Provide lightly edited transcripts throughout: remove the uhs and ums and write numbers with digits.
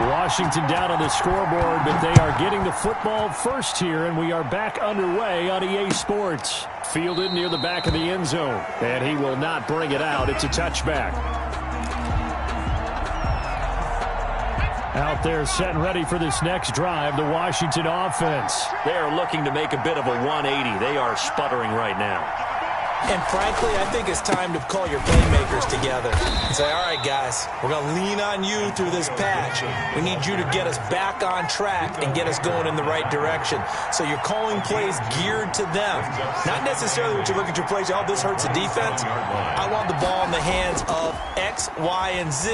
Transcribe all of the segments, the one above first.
Washington down on the scoreboard, but they are getting the football first here, and we are back underway on EA Sports. Fielded near the back of the end zone, and he will not bring it out. It's a touchback. Out there set and ready for this next drive, the Washington offense. They are looking to make a bit of a 180. They are sputtering right now. And frankly, I think it's time to call your playmakers together and say, all right, guys, we're going to lean on you through this patch. We need you to get us back on track and get us going in the right direction. So you're calling plays geared to them. Not necessarily what you look at your plays, oh, this hurts the defense. I want the ball in the hands of X, Y, and Z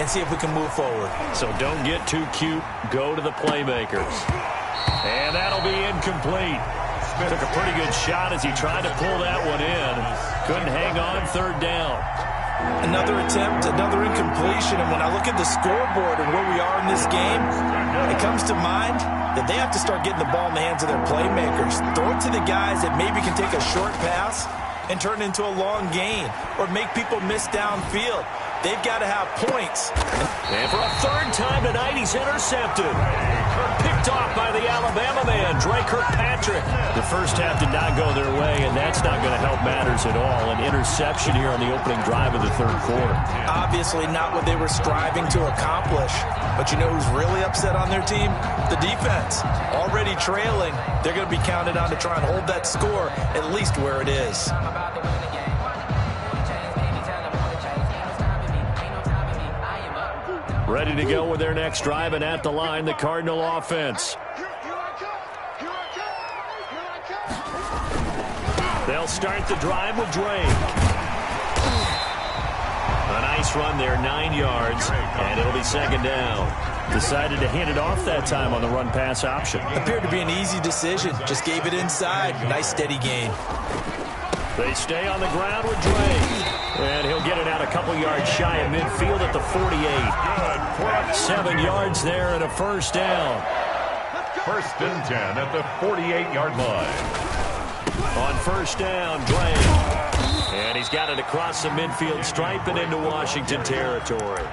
and see if we can move forward. So don't get too cute. Go to the playmakers. And that'll be incomplete. Took a pretty good shot as he tried to pull that one in. Couldn't hang on third down. Another attempt, another incompletion. And when I look at the scoreboard and where we are in this game, it comes to mind that they have to start getting the ball in the hands of their playmakers. Throw it to the guys that maybe can take a short pass and turn it into a long gain or make people miss downfield. They've got to have points. And for a third time tonight, he's intercepted. Picked off by the Alabama man, Dre Kirkpatrick. The first half did not go their way, and that's not going to help matters at all. An interception here on the opening drive of the third quarter. Obviously not what they were striving to accomplish. But you know who's really upset on their team? The defense. Already trailing. They're going to be counted on to try and hold that score at least where it is. Ready to go with their next drive, and at the line, the Cardinal offense. They'll start the drive with Drake. A nice run there, 9 yards, and it'll be second down. Decided to hand it off that time on the run-pass option. Appeared to be an easy decision. Just gave it inside. Nice steady gain. They stay on the ground with Drake. And he'll get it out a couple yards shy of midfield at the 48. 7 yards there and a first down. First and 10 at the 48-yard line. On first down, Drake. And he's got it across the midfield stripe and into Washington territory.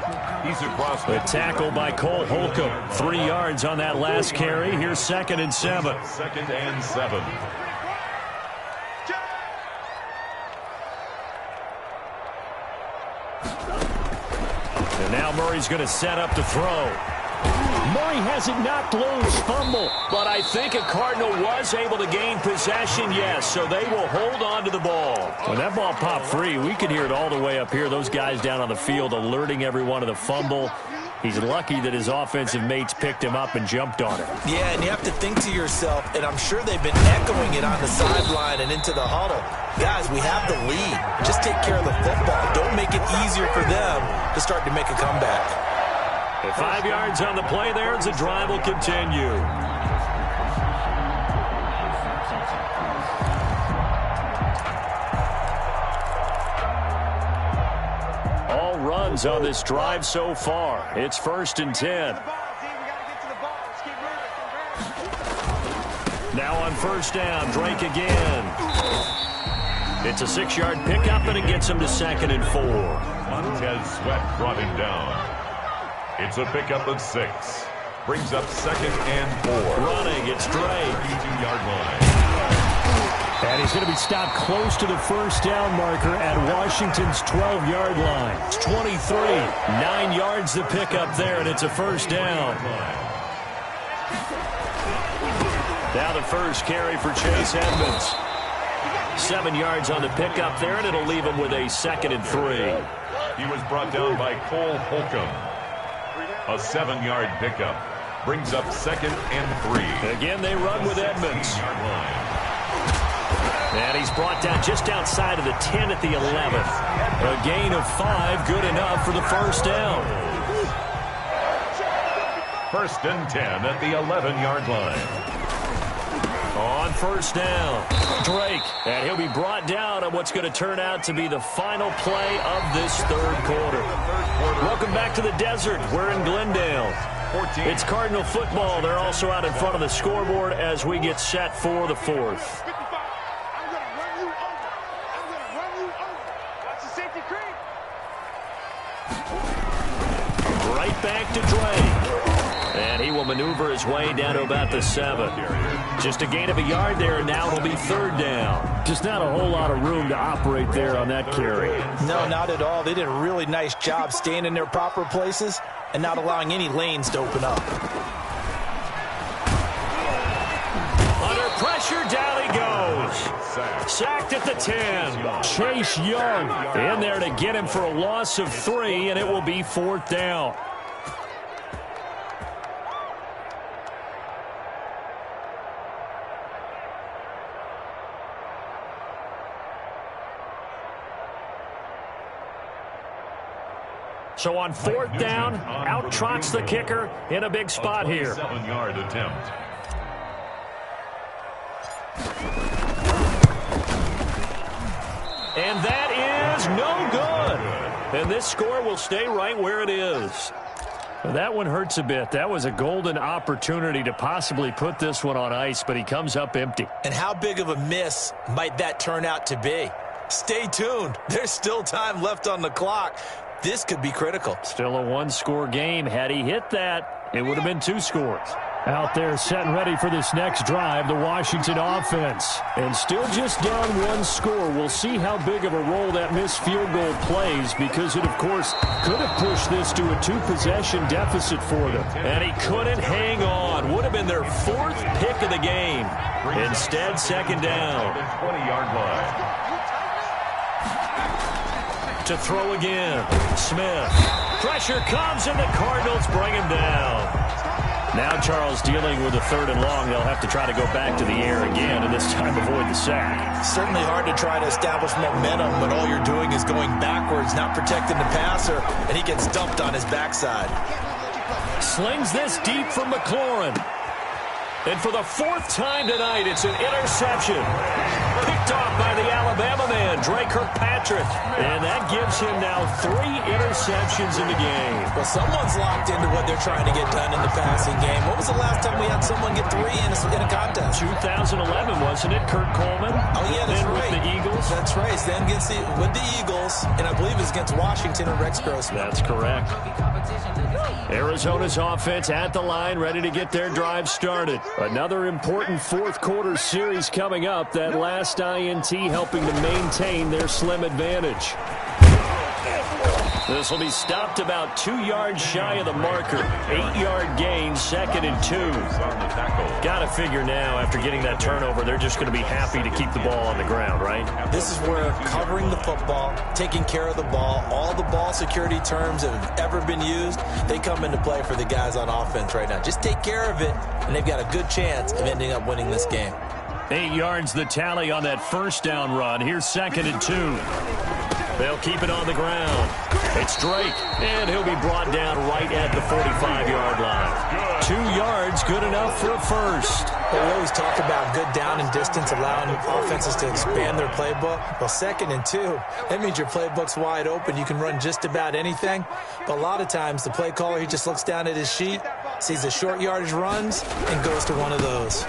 He's across the tackle by Cole Holcomb. 3 yards on that last carry. Here's second and 7. Second and 7. And now Murray's going to set up to throw. Murray has it knocked loose, fumble. But I think a Cardinal was able to gain possession, yes, so they will hold on to the ball. When that ball popped free, we could hear it all the way up here. Those guys down on the field alerting everyone of the fumble. He's lucky that his offensive mates picked him up and jumped on it. Yeah, and you have to think to yourself, and I'm sure they've been echoing it on the sideline and into the huddle. Guys, we have the lead. Just take care of the football. Don't make it easier for them to start to make a comeback. At 5 yards on the play there, the drive will continue. All runs on this drive so far. It's first and 10. Now on first down, Drake again. It's a 6-yard pickup, and it gets him to second and 4. Montez Sweat brought him down. It's a pickup of 6. Brings up second and 4. Running, it's Drake. 32-yard line. And he's going to be stopped close to the first down marker at Washington's 12-yard line. It's 23. 9 yards to pick up there, and it's a first down. Now the first carry for Chase Edmonds. 7 yards on the pickup there, and it'll leave him with a second and 3. He was brought down by Cole Holcomb. A 7-yard pickup. Brings up second and 3. Again, they run with Edmonds. And he's brought down just outside of the 10 at the 11th. A gain of 5, good enough for the first down. First and 10 at the 11-yard line. On first down, Drake. And he'll be brought down on what's going to turn out to be the final play of this third quarter. Welcome back to the desert. We're in Glendale. It's Cardinal football. They're also out in front of the scoreboard as we get set for the fourth. Right back to Drake. And he will maneuver his way down to about the 7. Just a gain of a yard there, and now it'll be 3rd down. Just not a whole lot of room to operate there on that carry. No, not at all. They did a really nice job staying in their proper places and not allowing any lanes to open up. Under pressure, down he goes. Sacked at the 10. Chase Young in there to get him for a loss of 3, and it will be 4th down. So on 4th down, out trots the kicker in a big spot here. 7-yard attempt. And that is no good. And this score will stay right where it is. Well, that one hurts a bit. That was a golden opportunity to possibly put this one on ice, but he comes up empty. And how big of a miss might that turn out to be? Stay tuned. There's still time left on the clock. This could be critical. Still a 1-score game. Had he hit that, it would have been 2 scores. Out there set and ready for this next drive, the Washington offense. And still just down 1 score. We'll see how big of a role that missed field goal plays, because it, of course, could have pushed this to a 2-possession deficit for them. And he couldn't hang on. Would have been their 4th pick of the game. Instead, 2nd down. 20-yard line. To throw again. Smith. Pressure comes, and the Cardinals bring him down. Now Charles dealing with a 3rd and long. They'll have to try to go back to the air again, and this time avoid the sack. Certainly hard to try to establish momentum when all you're doing is going backwards, not protecting the passer, and he gets dumped on his backside. Slings this deep from McLaurin. And for the 4th time tonight, it's an interception. Picked off by the Alabama man, Dre Kirkpatrick. And that gives him now 3 interceptions in the game. Well, someone's locked into what they're trying to get done in the passing game. When was the last time we had someone get 3 in a contest? 2011, wasn't it? Kurt Coleman. Oh, yeah, that's right. With the Eagles. That's right. Then with the Eagles, and I believe it's against Washington or Rex Grossman. That's correct. Arizona's offense at the line, ready to get their drive started. Another important 4th quarter series coming up. That last INT helping to maintain their slim advantage. This will be stopped about 2 yards shy of the marker. 8-yard gain, 2nd and 2. Got to figure now, after getting that turnover, they're just going to be happy to keep the ball on the ground, right? This is where covering the football, taking care of the ball, all the ball security terms that have ever been used, they come into play for the guys on offense right now. Just take care of it, and they've got a good chance of ending up winning this game. 8 yards the tally on that 1st down run. Here's 2nd and 2. They'll keep it on the ground. It's Drake, and he'll be brought down right at the 45-yard line. 2 yards, good enough for a first. Well, we always talk about good down and distance, allowing offenses to expand their playbook. Well, 2nd and 2, that means your playbook's wide open. You can run just about anything. But a lot of times, the play caller, he just looks down at his sheet, sees the short yardage runs, and goes to one of those.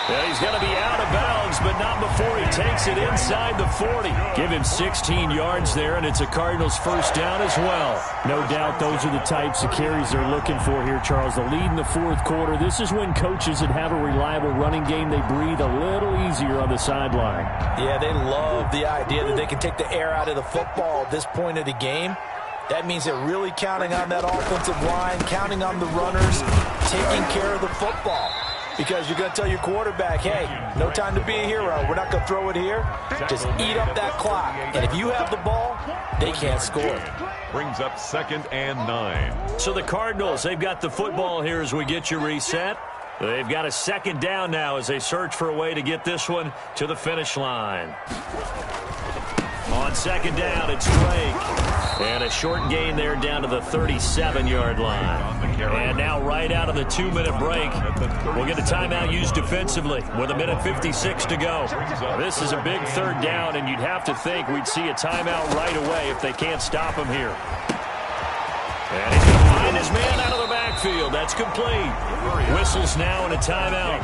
Yeah, he's going to be out of bounds, but not before he takes it inside the 40. Give him 16 yards there, and it's a Cardinals 1st down as well. No doubt those are the types of carries they're looking for here, Charles. The lead in the 4th quarter. This is when coaches that have a reliable running game, they breathe a little easier on the sideline. Yeah, they love the idea that they can take the air out of the football at this point of the game. That means they're really counting on that offensive line, counting on the runners, taking care of the football. Because you're going to tell your quarterback, hey, no time to be a hero. We're not going to throw it here. Just eat up that clock. And if you have the ball, they can't score. Brings up 2nd and 9. So the Cardinals, they've got the football here as we get you reset. They've got a 2nd down now as they search for a way to get this one to the finish line. On 2nd down, it's Drake. And a short gain there down to the 37-yard line. And now right out of the 2-minute break, we'll get a timeout used defensively with 1:56 to go. This is a big 3rd down, and you'd have to think we'd see a timeout right away if they can't stop him here. And he's going to find his man out of the backfield. field. That's complete. Whistles now and a timeout.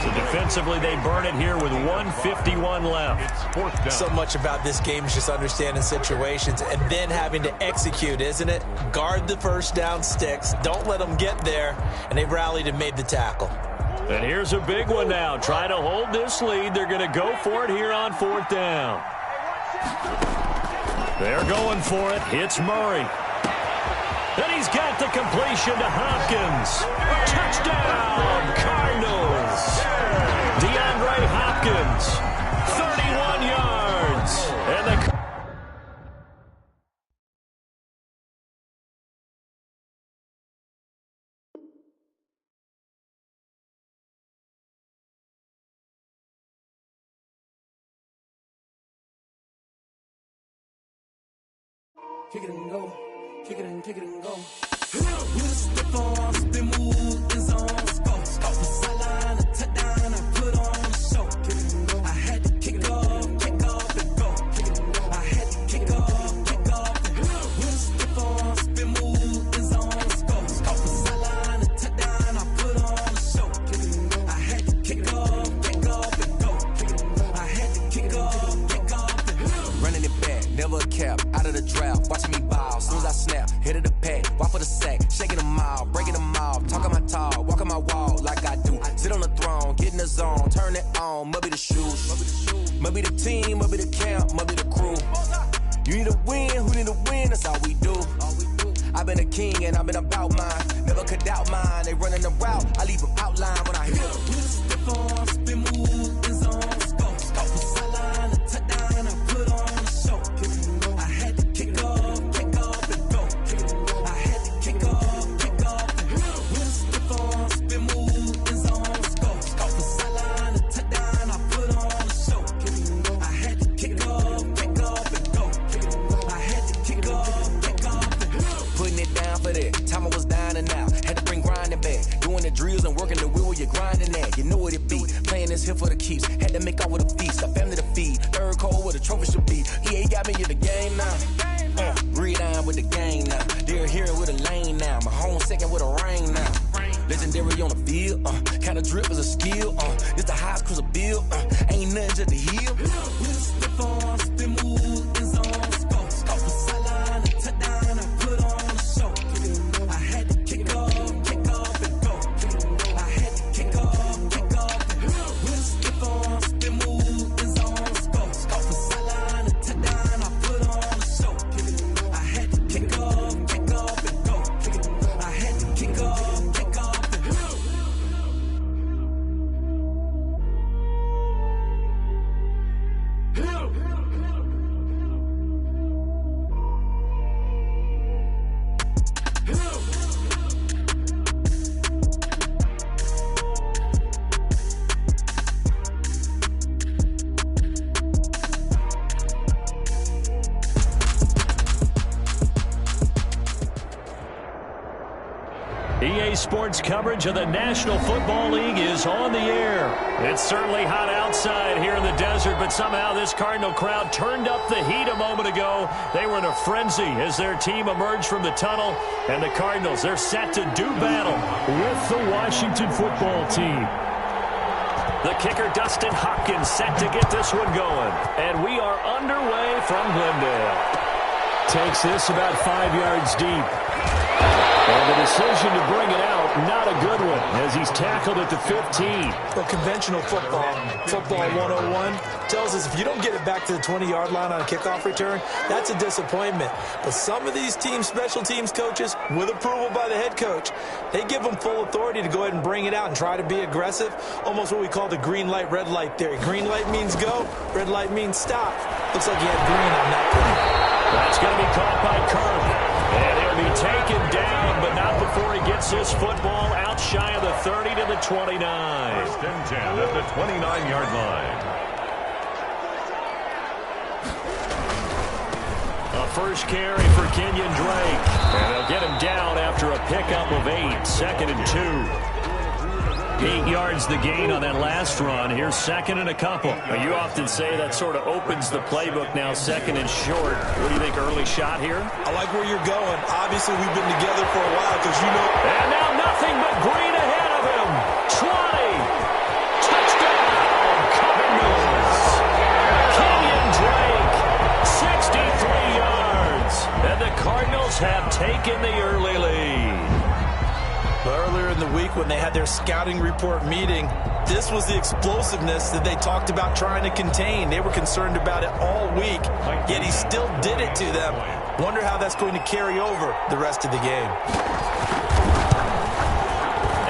So defensively, they burn it here with 1:51 left. So much about this game is just understanding situations and then having to execute, isn't it? Guard the first down sticks. Don't let them get there. And they rallied and made the tackle. And here's a big one now. Trying to hold this lead. They're going to go for it here on 4th down. They're going for it. Hits Murray. And he's got the completion to Hopkins. Touchdown, Cardinals. DeAndre Hopkins, 31 yards. And the kick it and go, kick it and go. With the form, spin move, is on scope. Scope the sideline, a touchdown, I put on the show. Kick it and go. I had to kick off and go. Kick it and go. I had to kick off and go. With the form, spin move, is on scope. Scope the sideline, a touchdown, I put on the show. Kick it and go. I had to kick off and go. Kick it and go. I had to kick off and go. Running it back, never a cap, out of the draft, watching me ball. Soon as I snap, hit of the pack, walk for the sack, shaking them out, breaking them off, talking my talk, walking my wall like I do. Sit on the throne, get in the zone, turn it on, must be the shoes, must be the team, must be the camp, must be the crew. You need a win, who need a win, that's all we do. I've been a king and I've been about mine, never could doubt mine. They running the route, I leave them outline when I hit them. With a stiff arm, spin move, is on scope. Scope the sideline, a touchdown, I put on the show. Kick it and go. I had to kick off and go. Kick it and go. I had to kick off and go. With a stiff arm, spin move, is on scope. Scope the sideline, a touchdown, I put on the show. Kick it and go. I had to kick off and go. Kick it and go. I had to kick off and go. Putting it down for that, time I was down and out, had to bring grinding back, doing the drills and working the wheel where you're grinding at, you know what it be, playing this here for the keeps, had to make out with a feast, a family to feed, third cold where the trophy should be, EA got me in the game now, breathe on with the gang now, they're here with a lane now, my home second with a ring now, legendary on the field, kinda drip is a skill, it's the highest cruiser bill, ain't nothing just to heal. With a stiff arm, spin move, is on scope. Scope the sideline, a touchdown, I put on the show. Kick it and go. I had to kick off and go. Kick it and go. I had to kick off and go. With a stiff arm, spin move, is on scope. Scope the sideline, a touchdown, I put on the show. Kick it and go. I had to kick off and go. Kick it and go. I had to kick off and go. EA Sports coverage of the National Football League is on the air. It's certainly hot outside here in the desert, but somehow this Cardinal crowd turned up the heat a moment ago. They were in a frenzy as their team emerged from the tunnel, and the Cardinals, they're set to do battle with the Washington football team. The kicker, Dustin Hopkins, set to get this one going. And we are underway from Glendale. Takes this about 5 yards deep. And the decision to bring it out, not a good one, as he's tackled at the 15. Well, conventional football 101, tells us if you don't get it back to the 20-yard line on a kickoff return, that's a disappointment. But some of these teams, special teams coaches, with approval by the head coach, they give them full authority to go ahead and bring it out and try to be aggressive, almost what we call the green light, red light theory. Green light means go, red light means stop. Looks like he had green on that play. That's going to be caught by Kirk. And he'll be taken down, but not before he gets his football out shy of the 30 to the 29. First and 10 at the 29-yard line. A first carry for Kenyon Drake. And they'll get him down after a pickup of 8. 2nd and 2. 8 yards the gain on that last run. Here's second and a couple. Well, you often say that sort of opens the playbook now, second and short. What do you think, early shot here? I like where you're going. Obviously, we've been together for a while because you know. And now nothing but green ahead of him. 20. Touchdown, Cardinals. Kenyon Drake, 63 yards. And the Cardinals have taken the early lead. Earlier in the week when they had their scouting report meeting, this was the explosiveness that they talked about trying to contain. They were concerned about it all week, yet he still did it to them. Wonder how that's going to carry over the rest of the game.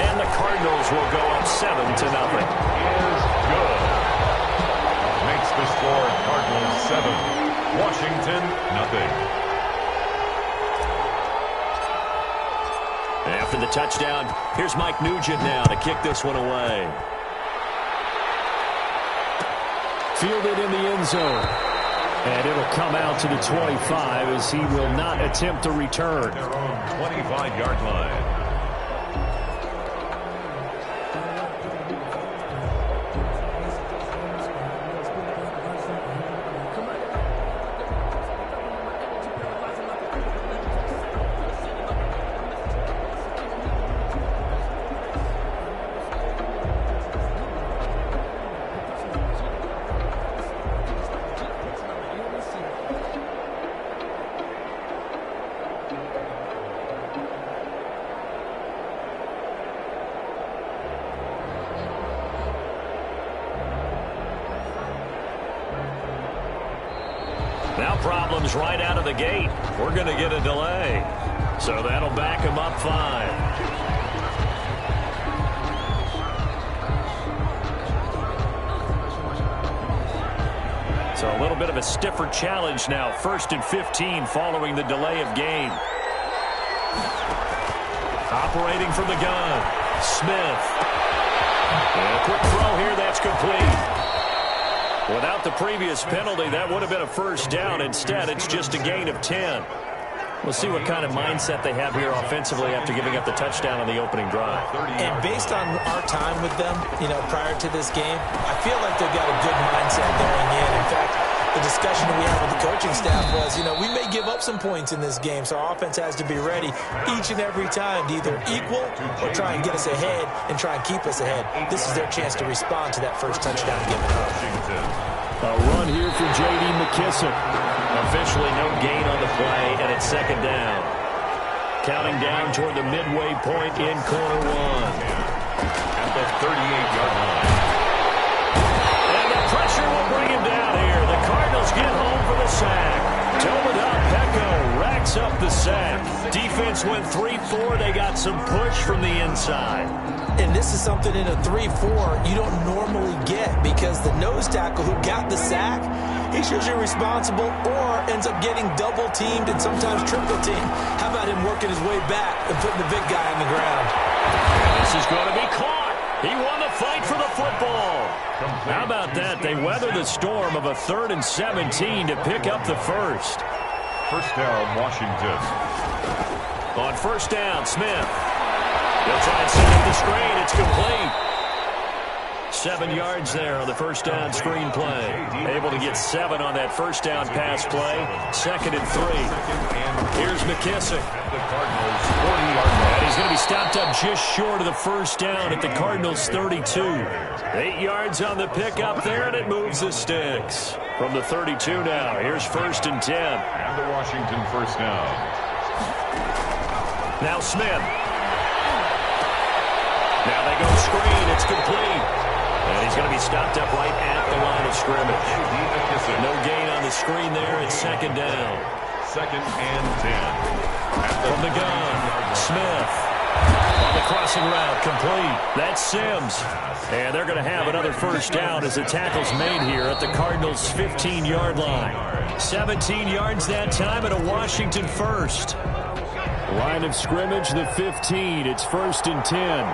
And the Cardinals will go up 7-0. Is good. Makes the score Cardinals 7, Washington nothing. After the touchdown, here's Mike Nugent now to kick this one away. Fielded in the end zone. And it'll come out to the 25 as he will not attempt to return. Their own 25-yard line. Now problems right out of the gate. We're going to get a delay. So that'll back him up 5. So a little bit of a stiffer challenge now. 1st and 15 following the delay of game. Operating from the gun. Smith. And a quick throw here. That's complete. Without the previous penalty, that would have been a first down. Instead, it's just a gain of 10. We'll see what kind of mindset they have here offensively after giving up the touchdown on the opening drive. And based on our time with them, prior to this game, I feel like they've got a good mindset going in. In fact, the discussion that we had with the coaching staff was, we may give up some points in this game, so our offense has to be ready each and every time to either equal or try and get us ahead and try and keep us ahead. This is their chance to respond to that first touchdown given up. A run here for J.D. McKissick. Officially no gain on the play, and it's second down. Counting down toward the midway point in quarter 1. At the 38-yard line. And the pressure will bring him down here. The Cardinals get home for the sack. Toledot Pecco racks up the sack. Defense went 3-4. They got some push from the inside. And this is something in a 3-4 you don't normally get because the nose tackle who got the sack, he's usually responsible or ends up getting double-teamed and sometimes triple-teamed. How about him working his way back and putting the big guy on the ground? This is going to be caught. He won the fight for the football. How about that? They weather the storm of a 3rd and 17 to pick up the first. First down, Washington. On first down, Smith. They'll try and set up the screen. It's complete. 7 yards there on the first down screen play. Able to get 7 on that first down pass play. 2nd and 3. Here's McKissick. The Cardinals 40-yard line. And he's going to be stopped up just short of the first down at the Cardinals 32. 8 yards on the pickup there, and it moves the sticks. From the 32 now, here's 1st and 10. And the Washington first down. Now Smith. Now they go screen. It's complete. And he's going to be stopped up right at the line of scrimmage. No gain on the screen there. It's 2nd down. 2nd and 10. From the gun, Smith. On the crossing route, complete. That's Sims. And they're going to have another first down as the tackle's made here at the Cardinals' 15-yard line. 17 yards that time and a Washington first. Line of scrimmage, the 15. It's 1st and 10.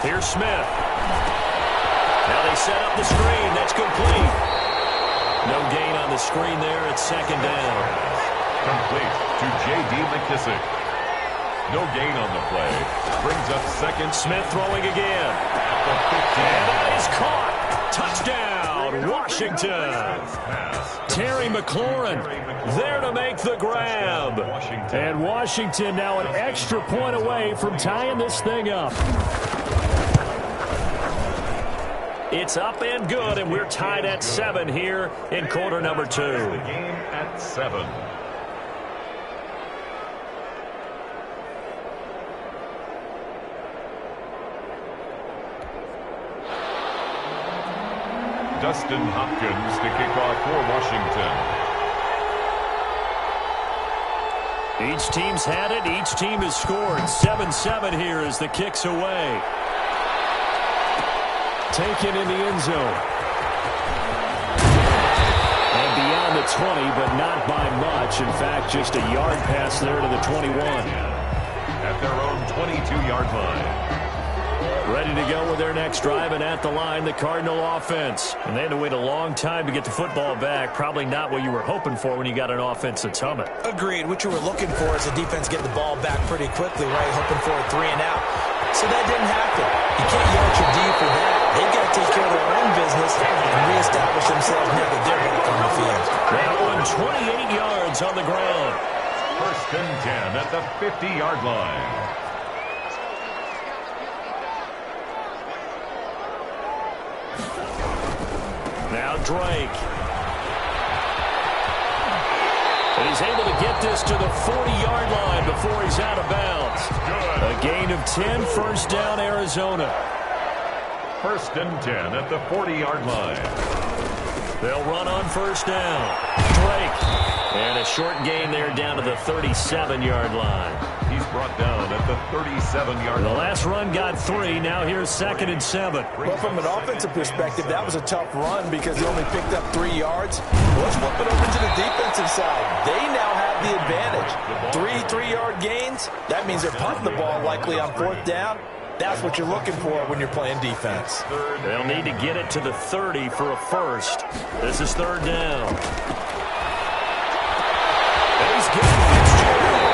Here's Smith. Now they set up the screen. That's complete. No gain on the screen there. It's second down. Complete to J.D. McKissick. No gain on the play. Brings up second. Smith throwing again. And that is caught. Touchdown, Washington. Terry McLaurin there to make the grab. And Washington now an extra point away from tying this thing up. It's up and good, and we're tied at 7 here in quarter number 2. The game at 7. Dustin Hopkins to kick off for Washington. Each team's had it. Each team has scored. 7-7 here as the kick's away. Taken in the end zone. And beyond the 20, but not by much. In fact, just a yard pass there to the 21. At their own 22-yard line. Ready to go with their next drive, and at the line, the Cardinal offense. And they had to wait a long time to get the football back. Probably not what you were hoping for when you got an offense that's humming. Agreed. What you were looking for is the defense getting the ball back pretty quickly, right? Hoping for a 3 and out. So that didn't happen. You can't yell at your D for that. They've got to take care of their own business and reestablish themselves now that they're back on the field. Now on 28 yards on the ground. First and 10 at the 50-yard line. Now Drake. And he's able to get this to the 40-yard line before he's out of bounds. Good. A gain of 10, first down, Arizona. First and 10 at the 40-yard line. They'll run on first down. Drake. And a short gain there down to the 37-yard line. He's brought down at the 37-yard line. The last run got 3. Now here's second and 7. Well, from an offensive perspective, that was a tough run because he only picked up 3 yards. Let's flip it over to the defensive side. They now have the advantage. 3-3-yard gains. That means they're punting the ball likely on fourth down. That's what you're looking for when you're playing defense. They'll need to get it to the 30 for a first. This is third down. And he's getting Fitzgerald.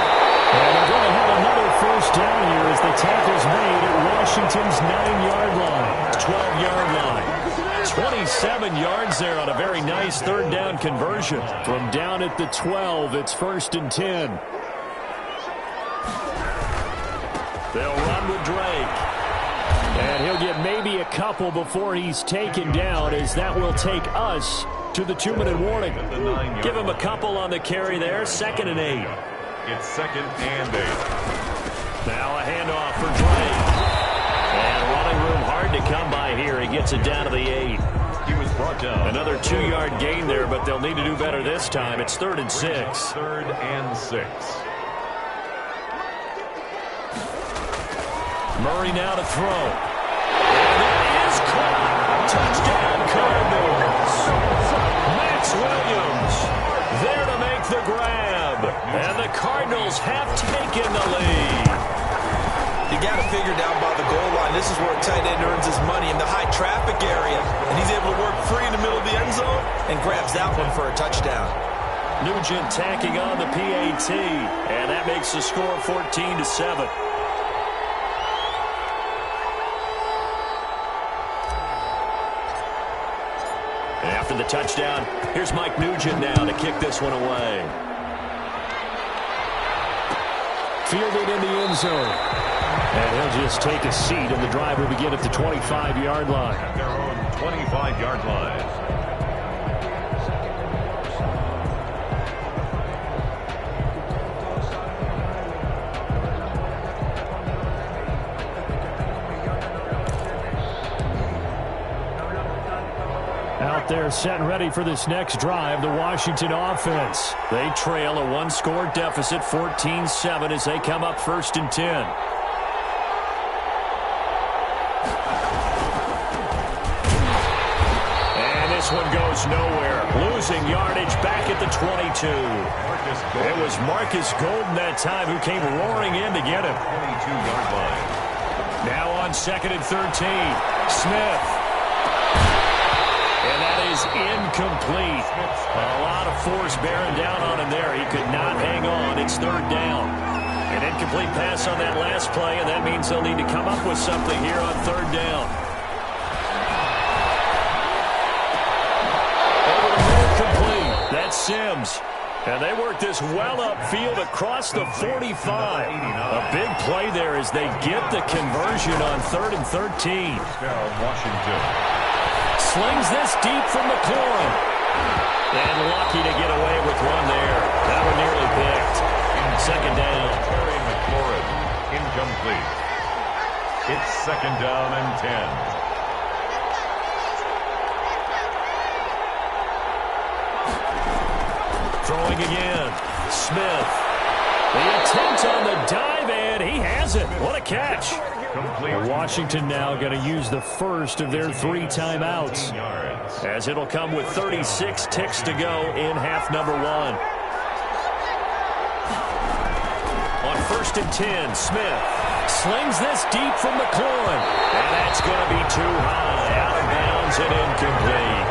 And they're going to have another first down here as the tackle's made at Washington's 9-yard line. 12-yard line. 27 yards there on a very nice third down conversion. From down at the 12, it's first and 10. They'll run with Drake. And he'll get maybe a couple before he's taken down, as that will take us to the 2-minute warning. Give him a couple on the carry there. Second and 8. It's second and 8. Now a handoff for Drake. And running room hard to come by here. He gets it down to the 8. He was brought down. Another 2-yard gain there, but they'll need to do better this time. It's third and 6. Third and 6. Murray now to throw. And it is caught. Touchdown Cardinals. Max Williams there to make the grab. And the Cardinals have taken the lead. You got to figure down by the goal line. This is where a tight end earns his money in the high traffic area. And he's able to work free in the middle of the end zone and grabs that one for a touchdown. Nugent tacking on the PAT. And that makes the score 14-7. After the touchdown, here's Mike Nugent now to kick this one away. Fielded in the end zone. And he'll just take a seat, and the drive will begin at the 25-yard line. At their own 25-yard line. Out there set and ready for this next drive, the Washington offense. They trail a one-score deficit, 14-7, as they come up first and 10. And this one goes nowhere. Losing yardage back at the 22. It was Marcus Golden that time who came roaring in to get him. 22-yard line. Now on second and 13. Smith. And that is incomplete. A lot of force bearing down on him there. He could not hang on. It's third down. An incomplete pass on that last play, and that means they'll need to come up with something here on third down. Over the middle, complete. That's Sims. And they work this well upfield across the 45. A big play there as they get the conversion on 3rd and 13. Washington. Slings this deep from McLaurin. And lucky to get away with one there. That one nearly picked. Second down. Terry McLaurin, incomplete. It's second down and 10. Throwing again. Smith. The attempt on the dive, and he has it. What a catch. Complete. Washington now going to use the first of their 3 timeouts, as it'll come with 36 ticks to go in half number 1. On 1st and 10, Smith slings this deep from McLaurin, and that's going to be too high, out of bounds and incomplete.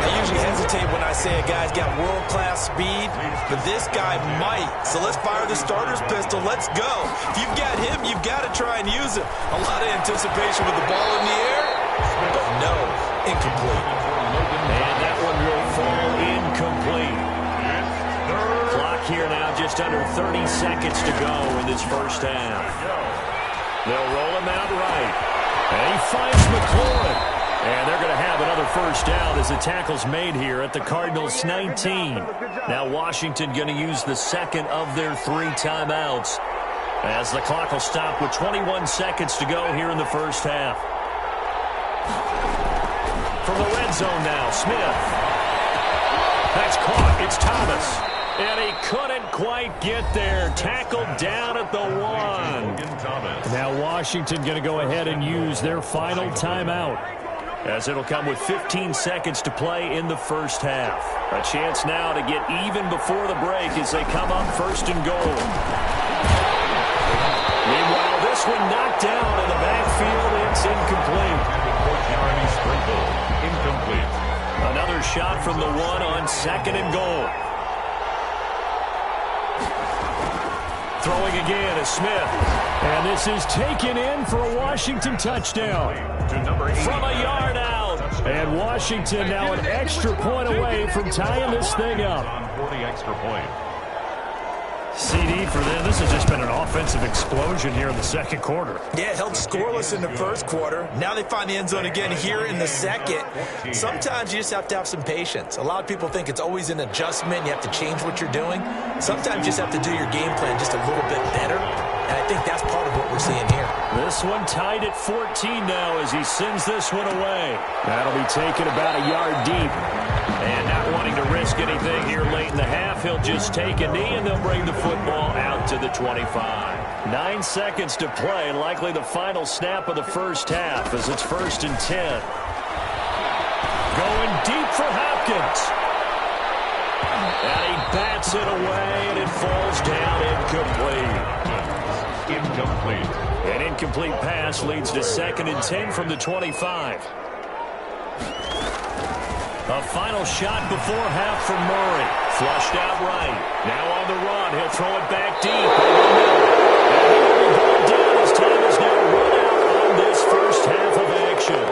I usually hesitate when I say a guy's got world-class speed, but this guy might. So let's fire the starter's pistol. Let's go. If you've got him, you've got to try and use it. A lot of anticipation with the ball in the air, but no, incomplete. And that one will fall incomplete. Clock here now, just under 30 seconds to go in this first half. They'll roll him out right. And he finds McLaurin. And they're going to have another first down as the tackle's made here at the Cardinals' 19. Now Washington going to use the second of their 3 timeouts, as the clock will stop with 21 seconds to go here in the first half. From the red zone now, Smith. That's caught. It's Thomas. And he couldn't quite get there. Tackled down at the 1. Now Washington going to go ahead and use their final timeout, as it'll come with 15 seconds to play in the first half. A chance now to get even before the break as they come up 1st and goal. Meanwhile, this one knocked down in the backfield. It's incomplete. Incomplete. Another shot from the 1 on 2nd and goal. Throwing again is Smith. And this is taken in for a Washington touchdown. From a yard out. And Washington now an extra point away from tying this thing up. For the extra point. CD for them. This has just been an offensive explosion here in the second quarter. Yeah, held scoreless in the first quarter. Now they find the end zone again here in the second. Sometimes you just have to have some patience. A lot of people think it's always an adjustment. You have to change what you're doing. Sometimes you just have to do your game plan just a little bit better. And I think that's part of what we're seeing here. This one tied at 14 now as he sends this one away. That'll be taken about a yard deep. And not wanting to risk anything here late in the half, he'll just take a knee and they'll bring the football out to the 25. 9 seconds to play, likely the final snap of the first half as it's 1st and 10. Going deep for Hopkins. And he bats it away and it falls down incomplete. Incomplete. An incomplete pass leads to 2nd and 10 from the 25. A final shot before half from Murray. Flushed out right. Now on the run. He'll throw it back deep. Over the middle. And he will be brought down as time is now run out on this first half of action.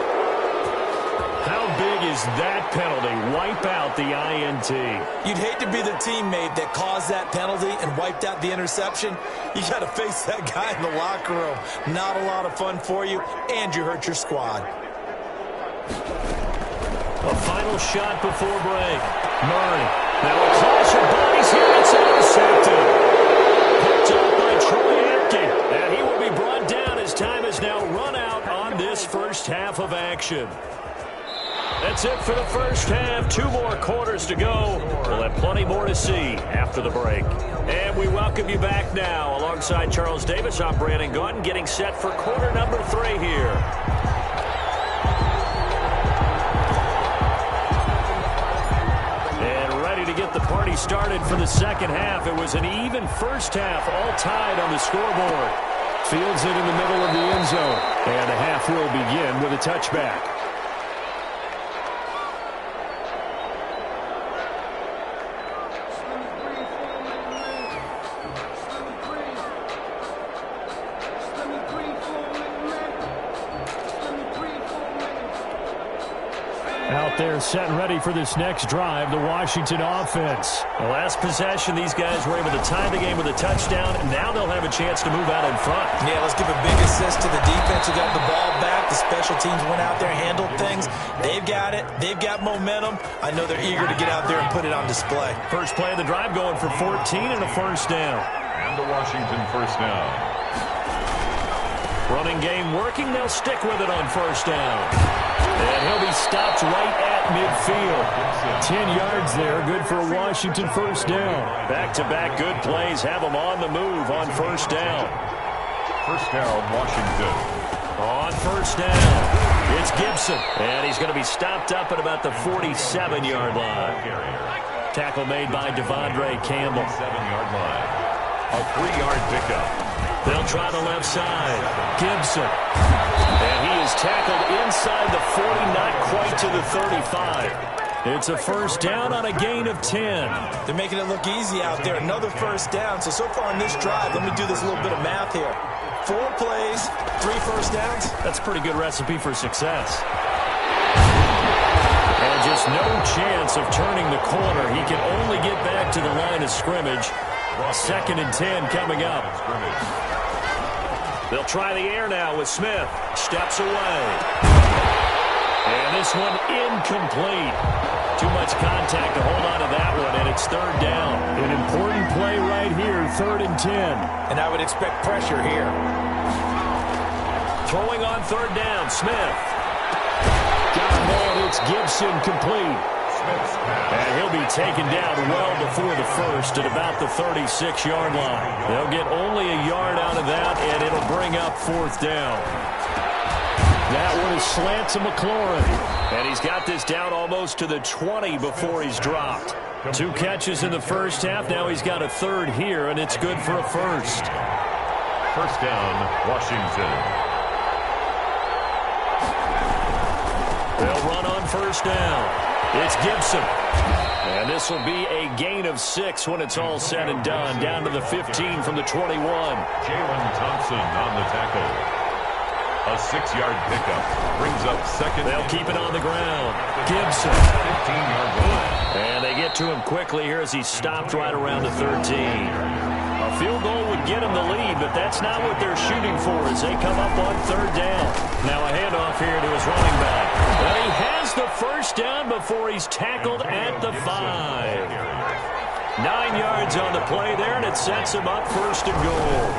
How big is that penalty? Wipe out the INT. You'd hate to be the teammate that caused that penalty and wiped out the interception. You got to face that guy in the locker room. Not a lot of fun for you, and you hurt your squad. A final shot before break. Murray. Now a clash of bodies here. It's intercepted. Picked up by Troy Apke. And he will be brought down as time is now run out on this first half of action. That's it for the first half. 2 more quarters to go. We'll have plenty more to see after the break. And we welcome you back now. Alongside Charles Davis, I'm Brandon Gautin, getting set for quarter number 3 here. To get the party started for the second half. It was an even first half, all tied on the scoreboard. Fields it in the middle of the end zone. And the half will begin with a touchback. Out there set and ready for this next drive, the Washington offense. The last possession, these guys were able to tie the game with a touchdown, and now they'll have a chance to move out in front. Yeah, let's give a big assist to the defense who got the ball back. The special teams went out there, handled things. They've got it. They've got momentum. I know they're eager to get out there and put it on display. First play of the drive going for 14 and a first down. And the Washington first down. Running game working. They'll stick with it on first down. And he'll be stopped right at midfield. 10 yards there. Good for a Washington first down. Back-to-back good plays have them on the move on first down. First down, Washington. On first down, it's Gibson. And he's going to be stopped up at about the 47-yard line. Tackle made by Devondre Campbell. 7-yard line. A 3-yard pickup. They'll try the left side. Gibson. And he is tackled inside the 40, not quite to the 35. It's a first down on a gain of 10. They're making it look easy out there. Another first down. So far in this drive, let me do this little bit of math here. 4 plays, 3 first downs. That's a pretty good recipe for success. And just no chance of turning the corner. He can only get back to the line of scrimmage. 2nd and 10 coming up. They'll try the air now with Smith. Steps away. And this one incomplete. Too much contact to hold on to that one, and it's 3rd down. An important play right here, 3rd and 10. And I would expect pressure here. Throwing on 3rd down, Smith. Got a ball, it's Gibson, complete. And he'll be taken down well before the first at about the 36-yard line. They'll get only a yard out of that, and it'll bring up 4th down. That one is slant to McLaurin. And he's got this down almost to the 20 before he's dropped. 2 catches in the first half. Now he's got a 3rd here, and it's good for a first. First down, Washington. They'll run on first down. It's Gibson. And this will be a gain of 6 when it's all said and done. Down to the 15 from the 21. Jalen Thompson on the tackle. A 6-yard pickup brings up 2nd. They'll keep it on the ground. Gibson. 15-yard line. And they get to him quickly here as he's stopped right around the 13. A field goal would get him the lead, but that's not what they're shooting for as they come up on 3rd down. Now a handoff here to his running back. But he has the first down before he's tackled at the 5. 9 yards on the play there, and it sets him up 1st and goal.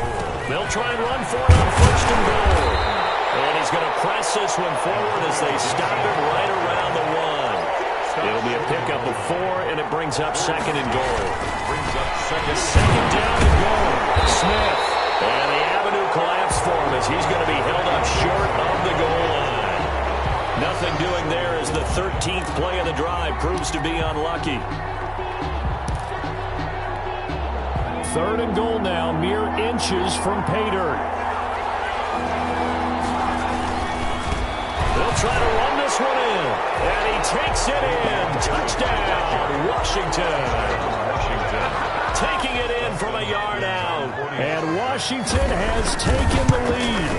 They'll try and run for it on 1st and goal. And he's going to press this one forward as they stop him right around the 1. It'll be a pickup of 4, and it brings up 2nd and goal. Brings up 2nd down and goal. Smith. And the avenue collapsed for him as he's going to be held up short of the goal line. Nothing doing there as the 13th play of the drive proves to be unlucky. 3rd and goal now, mere inches from pay dirt. They'll try to run this one in. And he takes it in. Touchdown, Washington. Taking it in from a yard out. And Washington has taken the lead.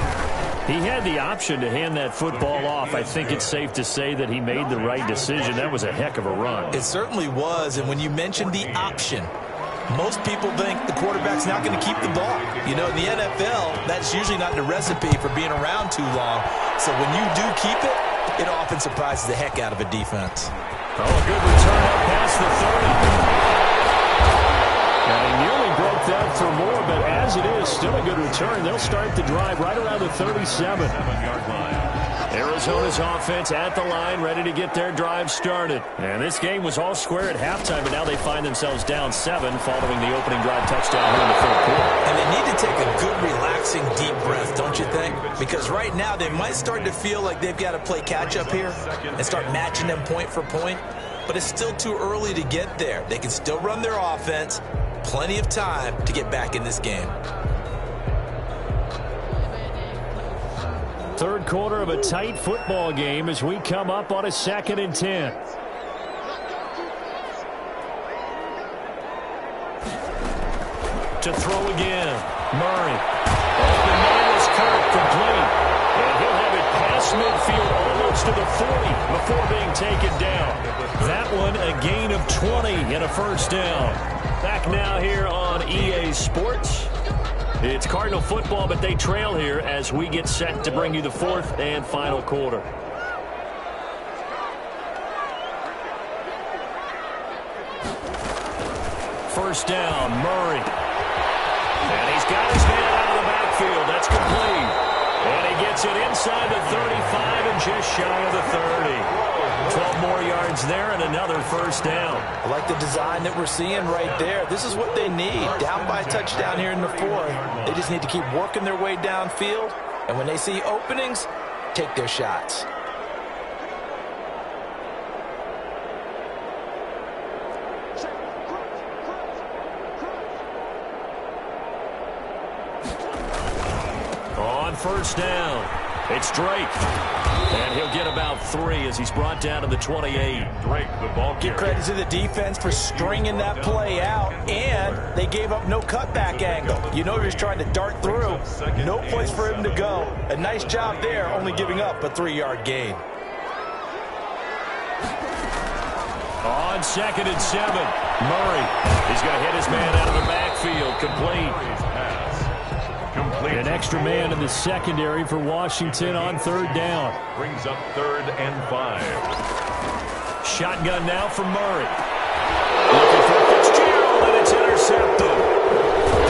He had the option to hand that football off. I think it's safe to say that he made the right decision. That was a heck of a run. It certainly was. And when you mentioned the option, most people think the quarterback's not going to keep the ball. You know, in the NFL, that's usually not the recipe for being around too long. So when you do keep it, it often surprises the heck out of a defense. Oh, a good return up past the 30. And he nearly broke that for more, but as it is, still a good return. They'll start the drive right around the 37. 7-yard line. Arizona's offense at the line, ready to get their drive started. And this game was all square at halftime, but now they find themselves down 7 following the opening drive touchdown here in the 4th quarter. And they need to take a good, relaxing, deep breath, don't you think? Because right now they might start to feel like they've got to play catch-up here and start matching them point for point. But it's still too early to get there. They can still run their offense. Plenty of time to get back in this game. 3rd quarter of a tight football game as we come up on a 2nd and 10. To throw again. Murray. Open man is Kirk, complete. And he'll have it past midfield almost to the 40 before being taken down. And a first down. Back now here on EA Sports. It's Cardinal football, but they trail here as we get set to bring you the fourth and final quarter. First down, Murray. And he's got his man out of the backfield. That's complete. And he gets it inside the 35 and just shy of the 30. 12 more yards there and another first down. I like the design that we're seeing right there. This is what they need. Down by a touchdown here in the fourth. They just need to keep working their way downfield. And when they see openings, take their shots. On first down, it's Drake. And he'll get about 3 as he's brought down to the 28. Drake, the ball carrier. Give credit to the defense for stringing that play out, and they gave up no cutback angle. You know he was trying to dart through. No place for him to go. A nice job there, only giving up a 3-yard gain. On 2nd and 7, Murray. He's going to hit his man out of the backfield. Complete. An extra man in the secondary for Washington on third down. Brings up 3rd and 5. Shotgun now from Murray. Looking for Fitzgerald, and it's intercepted.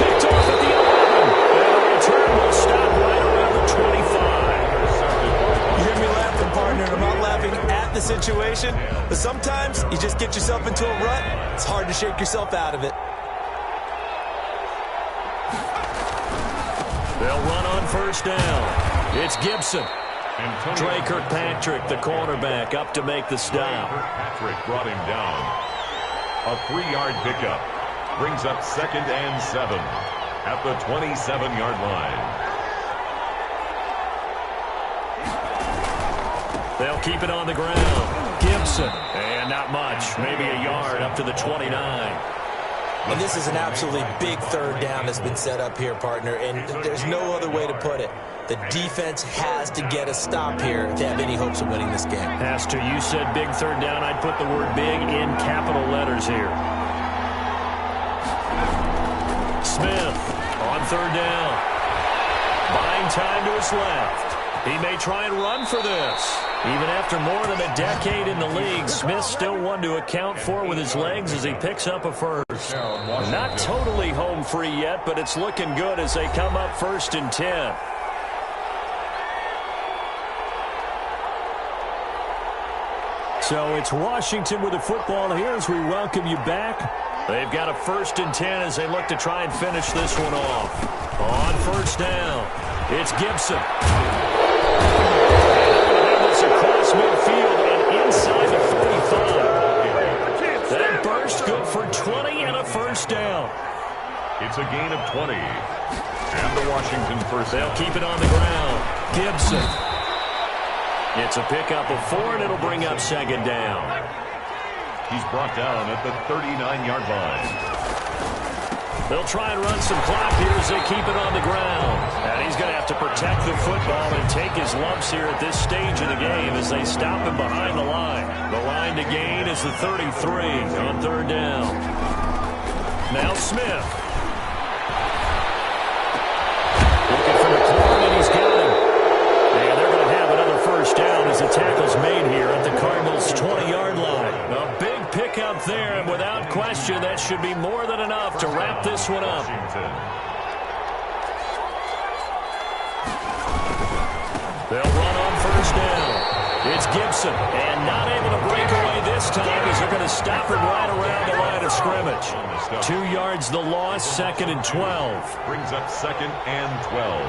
Picked off at the 11. And the return will stop right around the 25. You hear me laughing, partner. I'm not laughing at the situation, but sometimes you just get yourself into a rut. It's hard to shake yourself out of it. They'll run on first down. It's Gibson. Trey Kirkpatrick, the cornerback, up to make the stop. Kirkpatrick brought him down. A 3-yard pickup. Brings up 2nd and 7 at the 27-yard line. They'll keep it on the ground. Gibson. And not much. Maybe a yard up to the 29. And this is an absolutely big third down that's been set up here, partner, and there's no other way to put it. The defense has to get a stop here to have any hopes of winning this game. Has to. You said big third down. I'd put the word big in capital letters here. Smith on third down. Buying time to his left. He may try and run for this. Even after more than a decade in the league, Smith still one to account for with his legs as he picks up a first. Not totally home free yet, but it's looking good as they come up 1st and 10. So it's Washington with the football here as we welcome you back. They've got a 1st and 10 as they look to try and finish this one off. On first down, it's Gibson. Across midfield and inside the 45. That burst good for 20 and a first down. It's a gain of 20. And the Washington first down. They'll keep it on the ground. Gibson. It's a pickup of 4, and it'll bring up 2nd down. He's brought down at the 39-yard line. They'll try and run some clock here as they keep it on the ground. And he's going to have to protect the football and take his lumps here at this stage of the game as they stop him behind the line. The line to gain is the 33 on third down. Now Smith. Looking for McLaurin, and he's got him. And they're going to have another first down as the tackle's made here at the Cardinals' 20-yard line. A big pickup there, and without question, that should be more than enough to wrap this one up. They'll run on first down. It's Gibson, and not able to break away this time as they're going to stop him right around the line of scrimmage. 2 yards the loss, 2nd and 12. Brings up 2nd and 12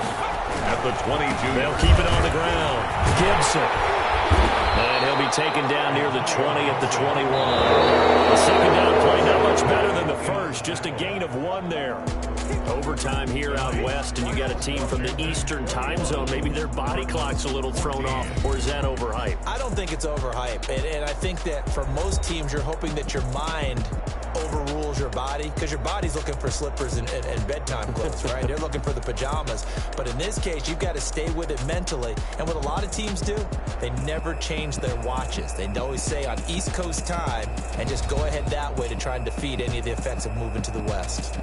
at the 22. They'll keep it on the ground. Gibson. And he'll be taken down near the 20 at the 21. The second down play not much better than the first, just a gain of 1 there. Overtime here out west, and you got a team from the Eastern time zone. Maybe their body clock's a little thrown off, or is that overhyped? I don't think it's overhyped, and I think that for most teams, you're hoping that your mind overrules your body, because your body's looking for slippers and bedtime clothes, right? They're looking for the pajamas. But in this case, you've got to stay with it mentally. And what a lot of teams do, they never change their watches. They always say on East Coast time and just go ahead that way to try and defeat any of the effects of moving to the West.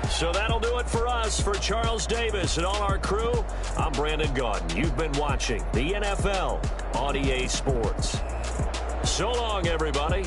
So that'll do it for us. For Charles Davis and all our crew, I'm Brandon Gaudin. You've been watching the NFL on EA Sports. So long, everybody.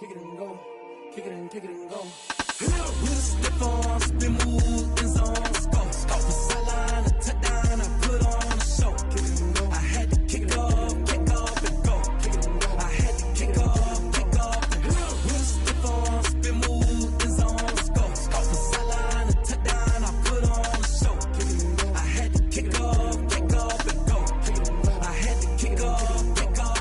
Kick it and go, kick it and go. With a stiff arm, spin move, in zone, scope. The sideline, a touchdown, I put on a show. Kick it and go. I had to kick off and go. Kick it and go. I had to kick off and go. With a stiff arm, spin move, in zone, scope. The sideline, a touchdown, I put on a show. Kick it and go. I had to kick off and go. Kick it and go. I had to kick off and go.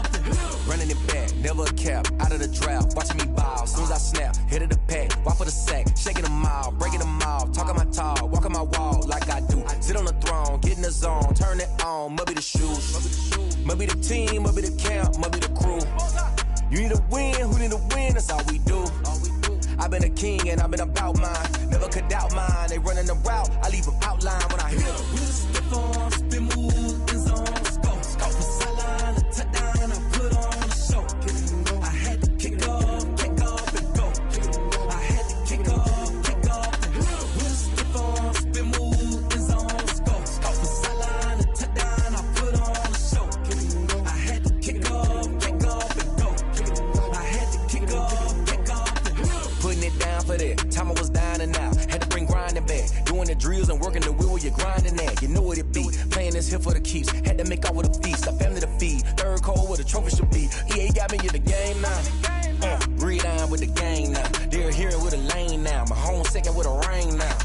Running it back, never a cap, out of the draft, watching me ball, soon as I snap, head of the pack, walk for the sack, shaking them all, breaking them all, talking my talk, walking my wall like I do, sit on the throne, get in the zone, turn it on, maybe the shoes, maybe the team, maybe the camp, maybe the crew, you need a win, who need a win, that's all we do, I've been a king and I've been about mine, never could doubt mine, they running the route, I leave them outline when I hit them. With a stiff arm, spin move, in zone, scope. The sideline, a touchdown, I put on a show. Kick it and go. I had to kick off and go. Kick it and go. I had to kick off and go. With a stiff arm, spin move, in zone, scope. The sideline, a touchdown, I put on a show. Kick it and go. I had to kick off and go. Kick it and go. I had to kick off and go. Putting it down for that, time I was down and out, had to bring grinding back, doing the drills and working the wheel where you're grinding at, you know what it be, playing this here for the keeps, had to make off with a feast, a family to feed, third cold where the trophy should be, EA got me in the game now, breathe on with the gang now, they're here with a lane now, my home second with a rain now,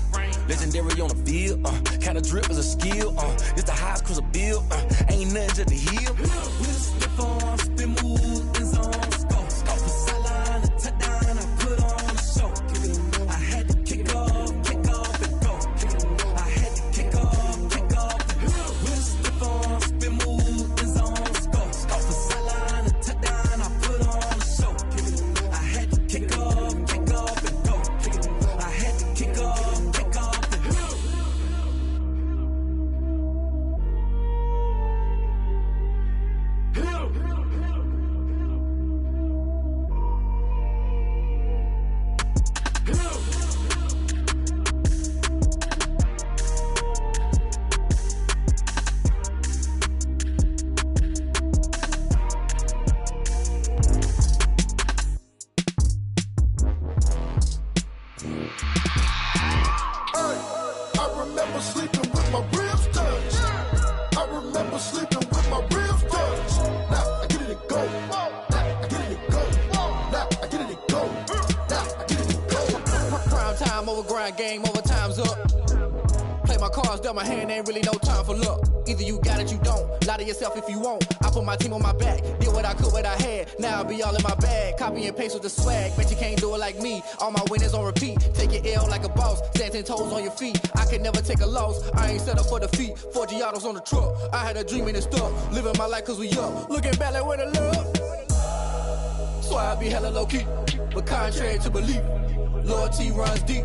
legendary on the field, kinda drip is a skill, it's the highest cruiser bill, ain't nothing to the heel. With a stiff arm, spin move, in zone, scope. The sideline, a touchdown, I put on a show. Kick it and go. I had to kick off and go. Kick it and go. I had to kick off and go. With a stiff arm, spin move, in zone, scope. The sideline, a touchdown, I put on a show. Kick it and go. I had to kick off and go. Kick it and go. I had to kick off and go. I remember sleeping with my ribs touched. I remember sleeping with my ribs touched. Now I get it and go. Now I get it and go. Now I get it and go. Now I get it and go. Prime time over grind game, over time's up. Play my cards, dealt my hand, ain't really no time for luck. Either you got it, you don't. Lie to yourself if you won't. I put my team on my back, did what I could, what I had. Now I be all in my bag, copy and paste with the swag. Bet you can't do it like me. All my winners on repeat. Take your L like a boss, stand 10 toes on your feet. I can never take a loss. I ain't set up for defeat. 4 Giottos on the truck. I had a dream and it stuck. Living my life cause we up. Looking back like where the love. Swear I be hella low-key, but contrary to belief, loyalty runs deep.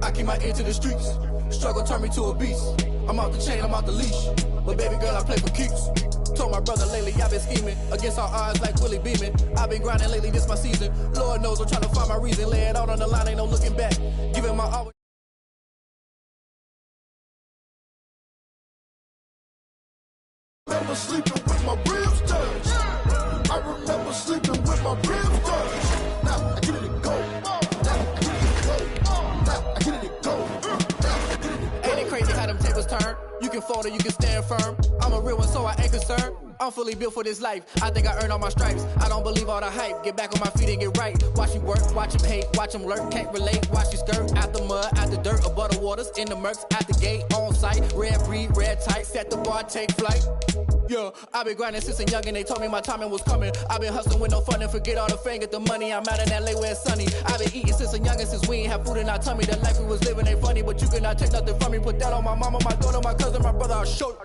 I keep my ear to the streets. Struggle turned me to a beast. I'm out the chain, I'm out the leash. But baby girl, I play for keeps. Told my brother lately I've been scheming against all odds like Willie Beeman. I've been grinding lately, this my season. Lord knows I'm trying to find my reason. Lay it out on the line, ain't no looking back. Giving my all. I remember sleeping with my ribs touched. I remember sleeping with my ribs touched. Now I get it and go. Now I get it and go. Now I get it and go. Ain't it crazy how them tables turn? You can fold or you can stand firm. I'm a real one, so I ain't concerned. I'm fully built for this life. I think I earned all my stripes. I don't believe all the hype. Get back on my feet and get right. Watch you work, watch him hate, watch him lurk. Can't relate, watch you skirt. Out the mud, out the dirt, above the waters, in the murks, at the gate, on site. Red breed, red tight, set the bar, take flight. Yeah, I've been grinding since a young and they told me my timing was coming. I've been hustling with no fun and forget all the fame, get the money. I'm out in LA where it's sunny. I've been eating since a young and since we ain't have food in our tummy. The life we was living ain't funny, but you cannot take nothing from me. Put that on my mama, my daughter, my cousin, my brother, I'll show you.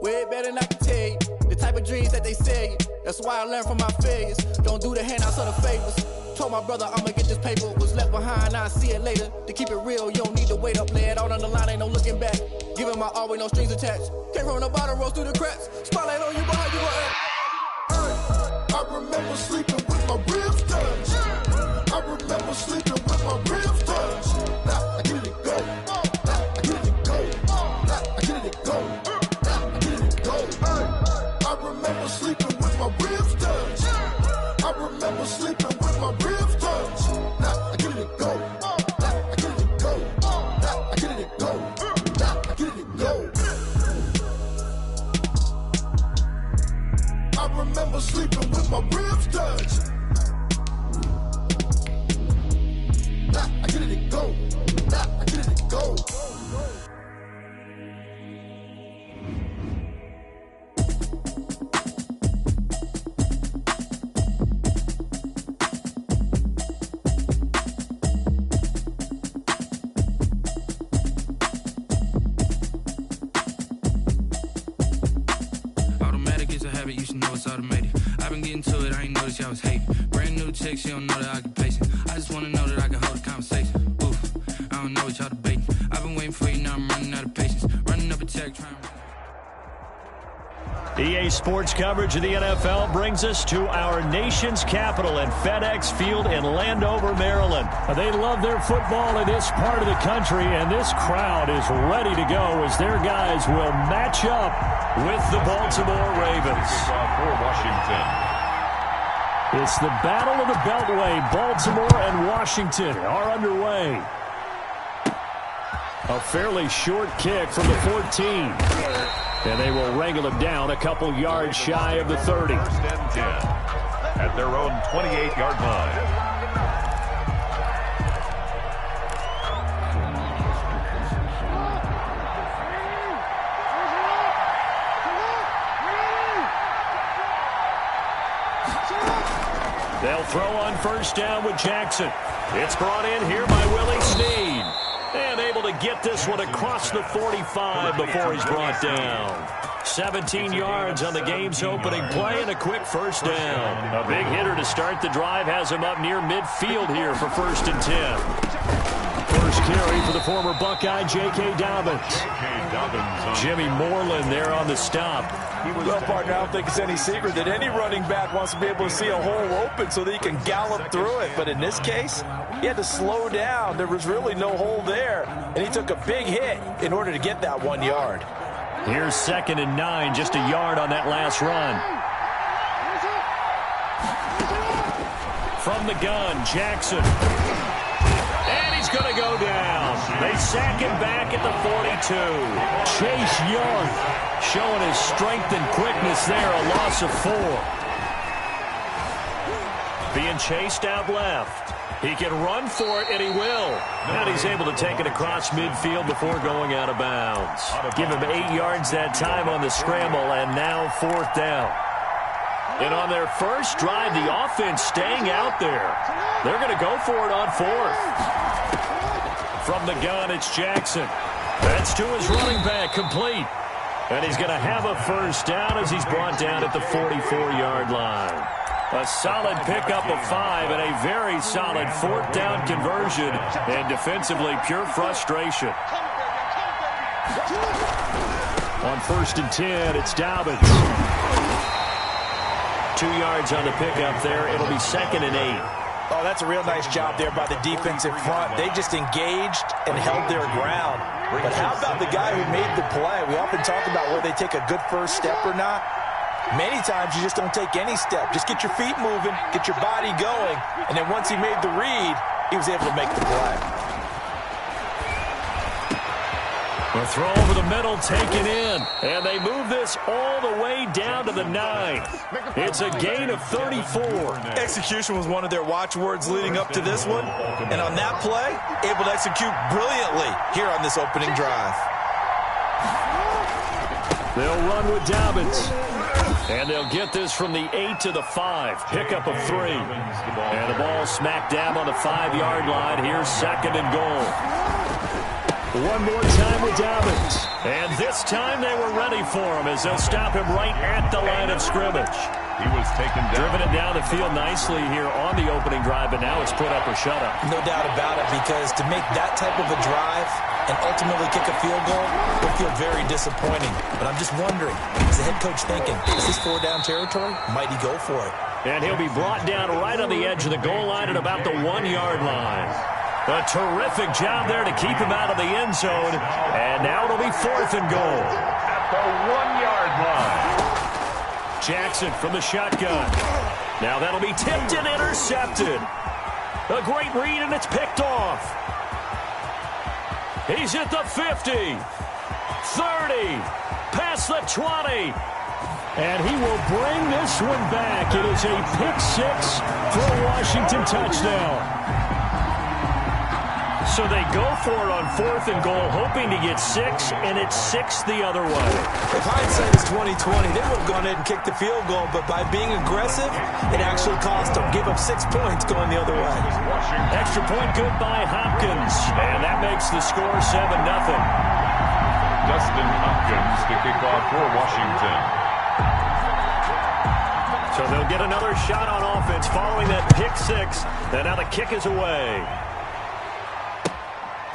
Way better than I can tell you. The type of dreams that they sell you. That's why I learned from my failures. Don't do the handouts or the favors. Told my brother I'ma get this paper. Was left behind, I'll see it later. To keep it real, you don't need to wait up. Lay it out on the line, ain't no looking back. Giving my all with no strings attached. Came from the bottom, rose through the cracks. Spotlight on you, but how you gon' act? I remember sleeping with my ribs touched. I remember sleeping with my ribs touched. Now I get it and go. Now I get it and go. Now I get it and go. Now I get it and go. I remember sleeping with my ribs touched. I remember sleeping with my ribs touched. Now I get it and go. Now I get it and go. Now I get it and go. Now I get it and go. I remember sleeping with my ribs touched. Now I get it and go. Now I get it and go. Automatic is a habit, you should know it's automated. I've been getting to it, I ain't noticed y'all was hating. Brand new chick, she don't know the occupation. I just wanna know that I can hold a conversation. Oof, I don't know what y'all debating. I've been waiting for you, now I'm running out of patience. Running up a check, trying to... EA Sports coverage of the NFL brings us to our nation's capital at FedEx Field in Landover, Maryland. They love their football in this part of the country, and this crowd is ready to go as their guys will match up with the Baltimore Ravens. For Washington. It's the Battle of the Beltway. Baltimore and Washington are underway. A fairly short kick from the 14. And they will wrangle it down a couple yards shy of the 30. First and 10 at their own 28-yard line. They'll throw on first down with Jackson. It's brought in here by Willie Snead. And able to get this one across the 45 before he's brought down. 17 yards on the game's opening play and a quick first down. A big hitter to start the drive has him up near midfield here for first and 10. First carry for the former Buckeye, J.K. Dobbins. Jimmy Moreland there on the stop. Well, partner, I don't think it's any secret that any running back wants to be able to see a hole open so that he can gallop through it. But in this case, he had to slow down. There was really no hole there, and he took a big hit in order to get that 1 yard. Here's 2nd and 9, just a yard on that last run. From the gun, Jackson. And he's going to go down. They sack him back at the 42. Chase Young showing his strength and quickness there, a loss of 4. Being chased out left. He can run for it, and he will. And he's able to take it across midfield before going out of bounds. Give him 8 yards that time on the scramble, and now 4th down. And on their first drive, the offense staying out there. They're going to go for it on 4th. From the gun, it's Jackson. That's to his running back, complete. And he's going to have a first down as he's brought down at the 44-yard line. A solid pickup of 5 and a very solid 4th down conversion, and defensively pure frustration. On 1st and 10, it's Dobbins. 2 yards on the pickup there. It'll be 2nd and 8. Oh, that's a real nice job there by the defensive front. They just engaged and held their ground. But how about the guy who made the play? We often talk about whether they take a good first step or not. Many times you just don't take any step. Just get your feet moving, get your body going, and then once he made the read, he was able to make the play. A throw over the middle, taken in, and they move this all the way down to the 9. It's a gain of 34. Execution was one of their watchwords leading up to this one, and on that play, able to execute brilliantly here on this opening drive. They'll run with Dobbins, and they'll get this from the 8 to the 5. Pickup of 3, and the ball smacked down on the 5-yard line. Here's 2nd and goal. One more time with Dobbins. And this time they were ready for him as they'll stop him right at the line of scrimmage. He was taken down. Driven it down the field nicely here on the opening drive, but now it's put up or shut up. No doubt about it, because to make that type of a drive and ultimately kick a field goal will feel very disappointing. But I'm just wondering, is the head coach thinking, is this 4-down territory? Might he go for it? And he'll be brought down right on the edge of the goal line at about the 1-yard line. A terrific job there to keep him out of the end zone. And now it'll be 4th and goal. At the 1-yard line. Jackson from the shotgun. Now that'll be tipped and intercepted. A great read, and it's picked off. He's at the 50. 30. Past the 20. And he will bring this one back. It is a pick 6 for a Washington touchdown. So they go for it on 4th and goal, hoping to get 6, and it's 6 the other way. If hindsight is 20/20, they would have gone ahead and kicked the field goal, but by being aggressive, it actually cost them. Give up 6 points going the other way. Extra point good by Hopkins, and that makes the score 7-0. Dustin Hopkins to kick off for Washington. So they'll get another shot on offense following that pick 6, and now the kick is away.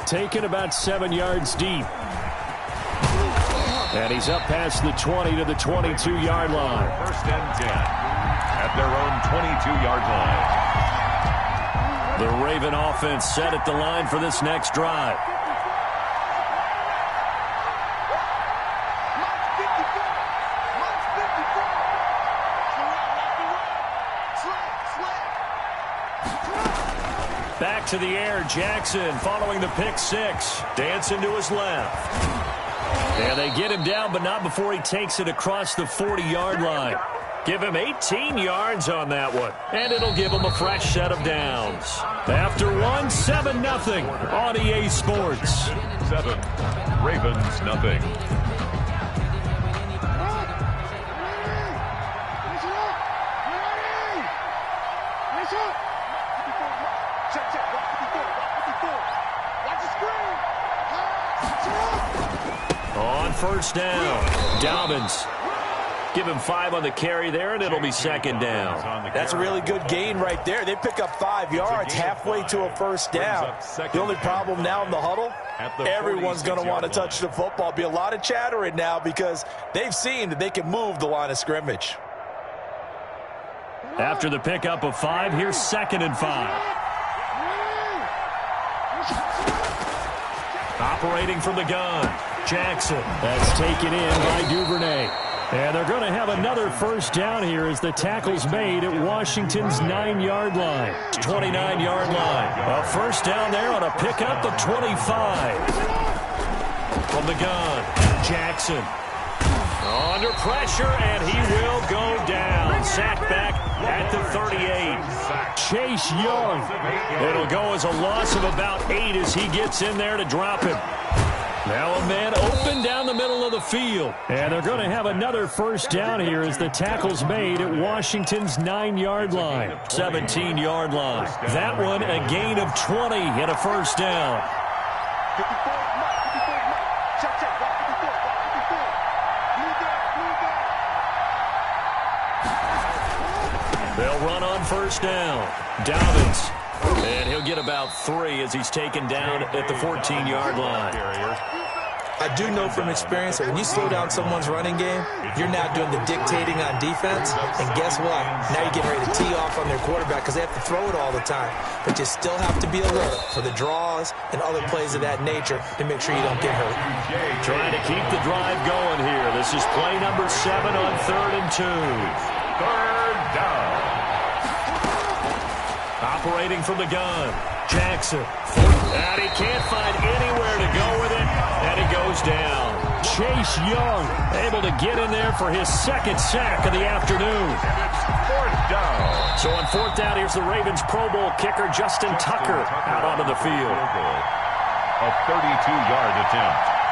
Taken about 7 yards deep. And he's up past the 20 to the 22-yard line. 1st and 10 at their own 22-yard line. The Raven offense set at the line for this next drive. Back to the air, Jackson following the pick 6. Dancing to his left. And they get him down, but not before he takes it across the 40-yard line. Give him 18 yards on that one. And it'll give him a fresh set of downs. After one, 7-0 on EA Sports. 7, Ravens nothing. On 1st down, Dobbins. Give him 5 on the carry there, and it'll be 2nd down. That's a really good gain right there. They pick up 5 yards halfway to a 1st down. The only problem now in the huddle, everyone's going to want to touch the football. Be a lot of chattering now because they've seen that they can move the line of scrimmage. After the pickup of 5, here's 2nd and 5. Operating from the gun, Jackson. That's taken in by Duvernay. And they're going to have another 1st down here as the tackle's made at Washington's 9-yard line. 29-yard line. A 1st down there on a pickup of 25. From the gun, Jackson. Under pressure, and he will go down. Sacked back at the 38. Chase Young. It'll go as a loss of about 8 as he gets in there to drop him. Now a man open down the middle of the field. And they're going to have another 1st down here as the tackle's made at Washington's 9-yard line. 17-yard line. That one a gain of 20 and a 1st down. They'll run on first down. Dobbins. And he'll get about 3 as he's taken down at the 14-yard line. I do know from experience that when you slow down someone's running game, you're now doing the dictating on defense. And guess what? Now you're getting ready to tee off on their quarterback because they have to throw it all the time. But you still have to be alert for the draws and other plays of that nature to make sure you don't get hurt. Trying to keep the drive going here. This is play number 7 on 3rd and 2. 3rd down. Operating from the gun. Jackson. And he can't find anywhere to go with it. And he goes down. Chase Young able to get in there for his 2nd sack of the afternoon. And it's 4th down. So on 4th down, here's the Ravens Pro Bowl kicker Justin Tucker out onto the field. A 32-yard attempt.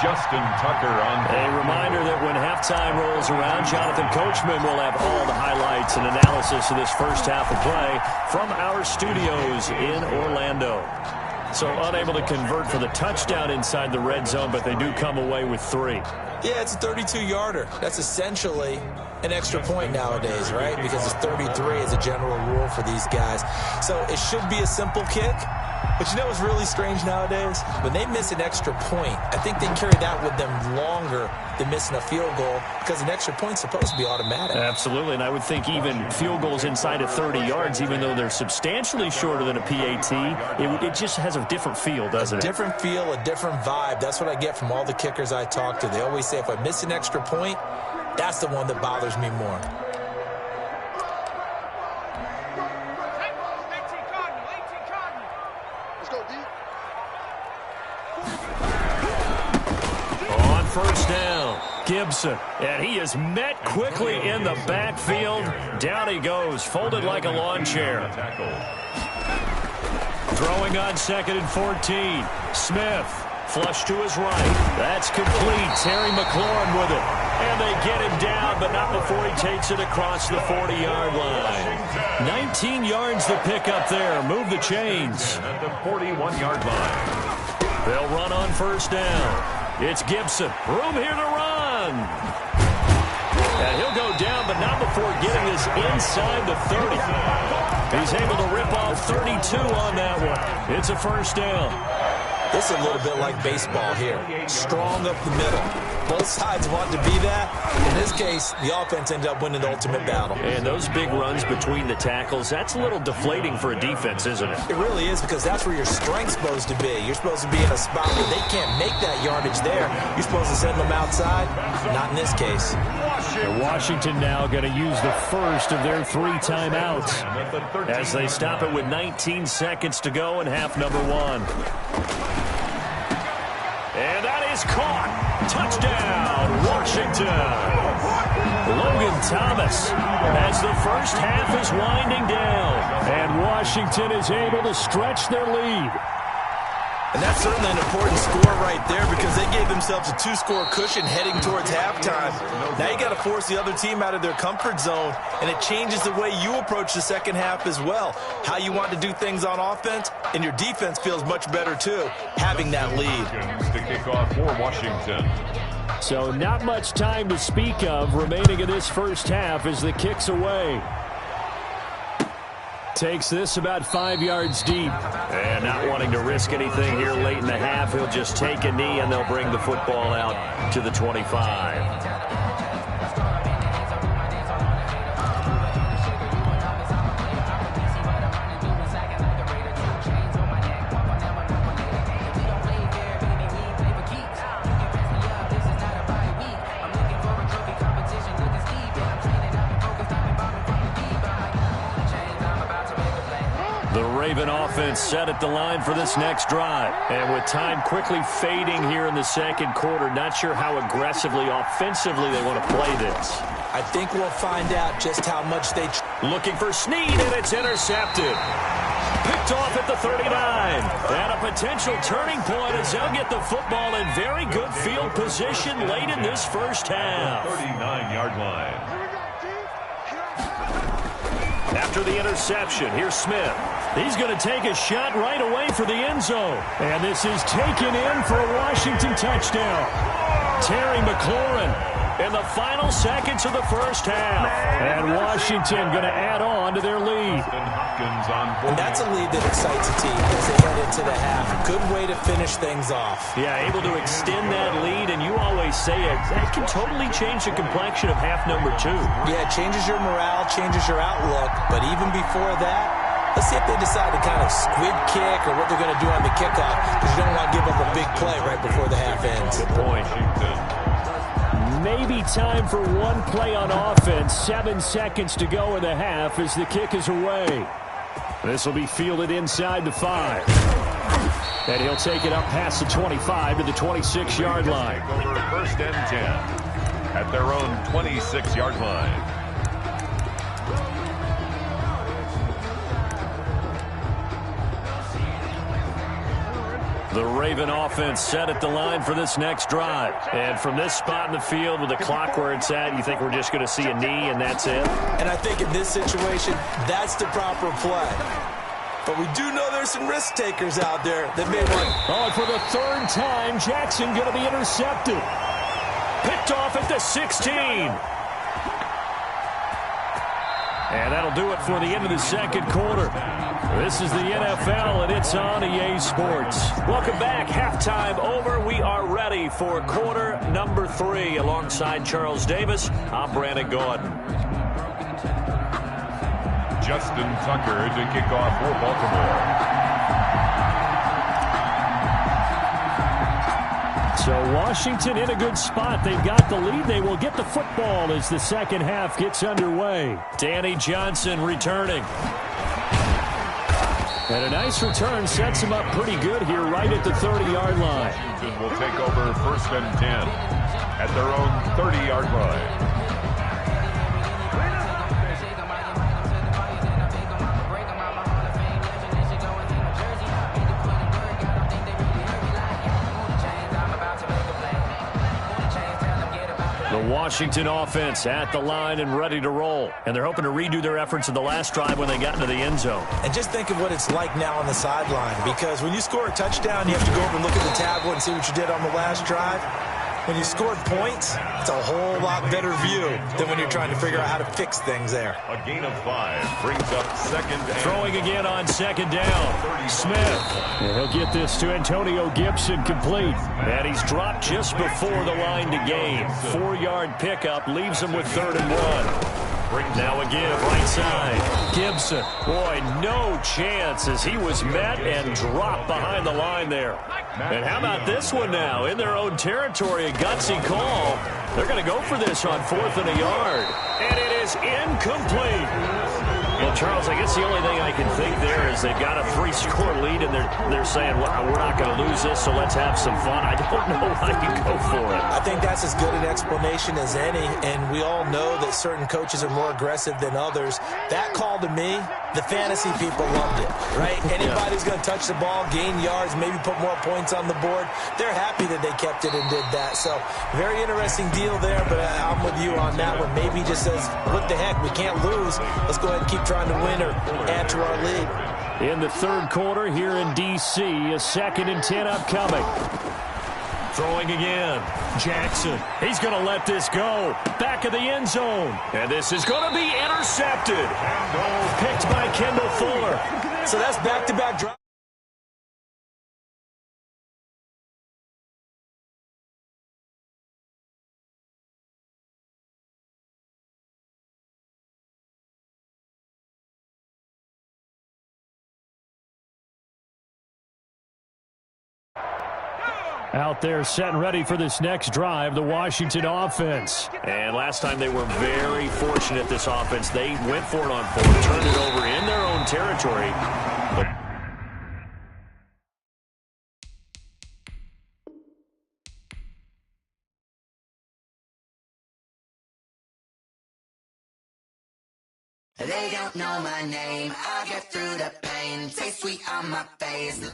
Justin Tucker on. A reminder that when halftime rolls around, Jonathan Coachman will have all the highlights and analysis of this first half of play from our studios in Orlando. So unable to convert for the touchdown inside the red zone, but they do come away with 3. Yeah, it's a 32-yarder. That's essentially an extra point nowadays, right? Because it's 33 as a general rule for these guys. So it should be a simple kick. But you know what's really strange nowadays? When they miss an extra point, I think they carry that with them longer than missing a field goal because an extra point's supposed to be automatic. Absolutely, and I would think even field goals inside of 30 yards, even though they're substantially shorter than a PAT, it just has a different feel, doesn't it? A different feel, a different vibe. That's what I get from all the kickers I talk to. They always say if I miss an extra point, that's the one that bothers me more. On first down, Gibson, and he is met quickly in the backfield. Down he goes, folded like a lawn chair. Throwing on 2nd and 14. Smith, flush to his right. That's complete. Terry McLaurin with it. And they get him down, but not before he takes it across the 40-yard line. 19 yards to pick up there. Move the chains. At the 41-yard line. They'll run on first down. It's Gibson. Room here to run. And he'll go down, but not before getting this inside the 30. He's able to rip off 32 on that one. It's a first down. This is a little bit like baseball here. Strong up the middle. Both sides want to be that. In this case, the offense ended up winning the ultimate battle. And those big runs between the tackles, that's a little deflating for a defense, isn't it? It really is, because that's where your strength's supposed to be. You're supposed to be in a spot where they can't make that yardage there. You're supposed to send them outside. Not in this case. Washington now going to use the first of their 3 timeouts as they stop it with 19 seconds to go in half number 1. And that is caught. Touchdown, Washington. Logan Thomas as the first half is winding down. And Washington is able to stretch their lead. And that's certainly an important score right there because they gave themselves a 2-score cushion heading towards halftime. Now you got to force the other team out of their comfort zone, and it changes the way you approach the second half as well. How you want to do things on offense, and your defense feels much better too, having that lead. To kick off for Washington. So not much time to speak of remaining in this first half as the kick's away. Takes this about 5 yards deep. And not wanting to risk anything here late in the half, he'll just take a knee and they'll bring the football out to the 25. Raven offense set at the line for this next drive. And with time quickly fading here in the second quarter, not sure how aggressively, offensively they want to play this. I think we'll find out just how much they... Looking for Snead, and it's intercepted. Picked off at the 39. And a potential turning point as they'll get the football in very good field position late in this first half. 39-yard line. After the interception, here's Smith. He's going to take a shot right away for the end zone. And this is taken in for a Washington touchdown. Terry McLaurin in the final seconds of the first half. And Washington going to add on to their lead. And that's a lead that excites a team as they head into the half. Good way to finish things off. Yeah, able to extend that lead, and you always say it can totally change the complexion of half number 2. Yeah, it changes your morale, changes your outlook. But even before that, let's see if they decide to kind of squid kick or what they're going to do on the kickoff, because you don't want to give up a big play right before the half ends. Good point. Maybe time for one play on offense. 7 seconds to go in the half as the kick is away. This will be fielded inside the 5. And he'll take it up past the 25 to the 26-yard line. First and 10 at their own 26-yard line. The Raven offense set at the line for this next drive. And from this spot in the field with the clock where it's at, you think we're just going to see a knee and that's it? And I think in this situation, that's the proper play. But we do know there's some risk takers out there that may want. Oh, and for the 3rd time, Jackson going to be intercepted. Picked off at the 16. And that'll do it for the end of the second quarter. This is the NFL, and it's on EA Sports. Welcome back. Halftime over. We are ready for quarter number 3. Alongside Charles Davis, I'm Brandon Gordon. Justin Tucker to kick off for Baltimore. So Washington in a good spot. They've got the lead. They will get the football as the second half gets underway. Danny Johnson returning. And a nice return sets him up pretty good here right at the 30-yard line. Washington will take over first and 10 at their own 30-yard line. The Washington offense at the line and ready to roll. And they're hoping to redo their efforts in the last drive when they got into the end zone. And just think of what it's like now on the sideline, because when you score a touchdown, you have to go over and look at the tablet and see what you did on the last drive. When you scored points, it's a whole lot better view than when you're trying to figure out how to fix things there. A gain of 5 brings up second and... Throwing again on second down. Smith. And he'll get this to Antonio Gibson complete. And he's dropped just before the line to gain. 4-yard pickup leaves him with 3rd and 1. Now again, right side. Gibson. Boy, no chance as he was met and dropped behind the line there. And how about this one now? In their own territory, a gutsy call. They're going to go for this on 4th and a yard. And it is incomplete. Well, Charles, I guess the only thing I can think there is they've got a 3-score lead, and they're saying, well, we're not going to lose this, so let's have some fun. I don't know how you go for it. I think that's as good an explanation as any, and we all know that certain coaches are more aggressive than others. That call to me, the fantasy people loved it, right? Anybody's going to touch the ball, gain yards, maybe put more points on the board. They're happy that they kept it and did that. So, very interesting deal there, but I'm with you on that one. Maybe just says, what the heck, we can't lose. Let's go ahead and keep trying to win or add to our lead. In the third quarter here in D.C., a 2nd and 10 upcoming. Throwing again. Jackson. He's going to let this go. Back of the end zone. And this is going to be intercepted. Picked by Kendall Fuller. So that's back-to-back drive. Out there set and ready for this next drive, the Washington offense. And last time they were very fortunate, this offense. They went for it on 4th, turned it over in their own territory. They don't know my name. I get through the pain. Stay sweet on my face.